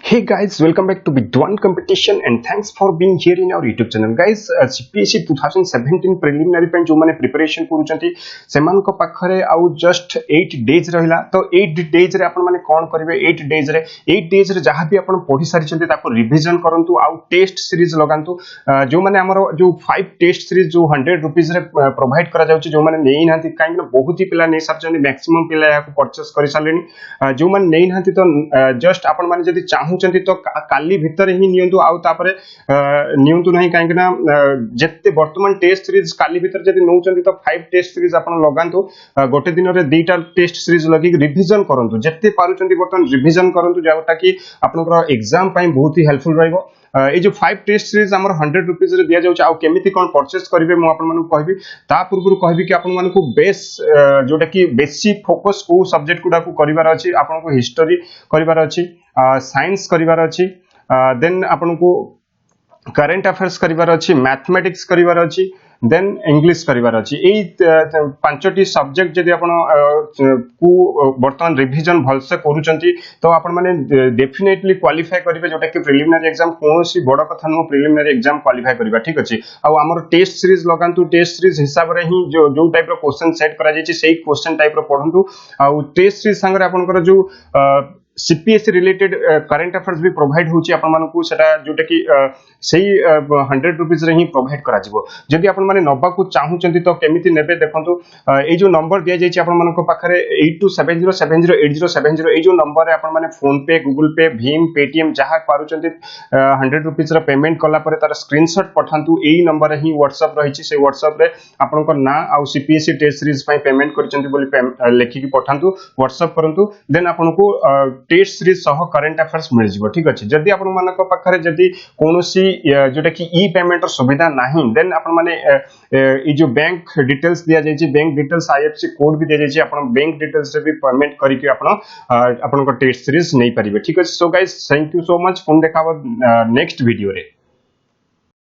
Hey guys, welcome back to VIDWAN Competition and thanks for being here in our YouTube channel. Guys, Cpse 2017 preliminary पे जो माने preparation करूचंती सेमान को पाखरे आउ just 8 days रहिला तो 8 डेज रे आपण माने कोन करिवे 8 डेज रे जहां भी आपण पढी सारि चंती ताको रिवीजन करंतु आउ टेस्ट सीरीज लगांतु जो माने हमरो जो 5 टेस्ट सीरीज जो 100 रुपीस रे प्रोवाइड करा जाउची जो माने नेई नांती काई ना बहुत ही पिला नै सारचंती मैक्सिमम पिला याको परचेस करि सालेनी जो माने नेई नांती तो जस्ट आपण माने जदी चाहूचंती तो काली भितर ही नियंतु आउ तापरे नियंतु नहीं काहे ना जत्ते वर्तमान टेस्ट सीरीज काली भितर जदी नउचंती तो 5 टेस्ट सीरीज आपण लगांतु गोटे दिन रे दुईटा टेस्ट सीरीज लगी रिवीजन करंतु जत्ते पारुचंती वर्तमान रिवीजन करंतु जाउटा कि आपनकर एग्जाम पई बहुत ही हेल्पफुल रहइबो ए जो 5 टेस्ट सीरीज हमर 100 रुपीस रे दिया जाउछ आ केमिति कोन परचेस करिवे मु आपन मानु कहबी ता पूर्व कहबी कि आपन मानु को बेस जोटा कि बेसिक फोकस को सब्जेक्ट गुडा को करिवार अछि आपन को हिस्ट्री करिवार अछि साइंस करिवार अछि देन आपन को करंट अफेयर्स करिवार अछि मैथमेटिक्स करिवार अछि देन इंग्लिश करिवार अछि एई पांचटी सब्जेक्ट जदी आपण को वर्तमान रिवीजन भलसे करूचंती तो आपण माने डेफिनेटली क्वालिफाई करिवे जोटा कि प्रिलिमिनरी एग्जाम कोनोसी बड़ कथा नो प्रिलिमिनरी एग्जाम क्वालिफाई करिवा ठीक अछि आ हमर टेस्ट सीरीज लगांतु टेस्ट सीरीज हिसाब रे ही जो टाइप रो क्वेश्चन सेट करा जायछि सेही question type row पढंतु a test series संगे आपनकर जो Cpse रिलेटेड करंट अफेयर्स भी प्रोवाइड होची आपण मानकू सेटा जोटा कि सही 100 रुपीस रे ही प्रोवाइड करा जिवो जदी आपण माने नबा को चाहूचंती तो केमिति नेबे देखंतु ए जो नंबर दिया जायछि आपण मानको पाखरे 8270708070 ए जो नंबर रे आपण माने फोन पे गूगल पे भीम पेटीएम जहा पारुचंती 100 रुपीस रे पेमेंट कला परे तार स्क्रीनशॉट पठांतु एई नंबर रे ही व्हाट्सएप रहिछि से व्हाट्सएप रे आपनको ना आ Cpse टेस्ट सीरीज पई पेमेंट करचंती बोली लेखि कि पठांतु व्हाट्सएप करंतु देन आपनको टेस्ट सीरीज सह करंट अफेयर्स मिल जिवो ठीक अछि जदी आपण मानक पाखरे जदी कोनोसी जोटा कि ई पेमेंट सुविधा नाही देन आपण माने ई जो बैंक डिटेल्स दिया जाय छी बैंक डिटेल्स आईएफसी कोड भी दिया जाय छी आपण बैंक डिटेल्स रे भी पेमेंट करि कि आपण को टेस्ट सीरीज नै परिबे ठीक अछि so guys thank you so much पुन देखाबो नेक्स्ट वीडियो रे।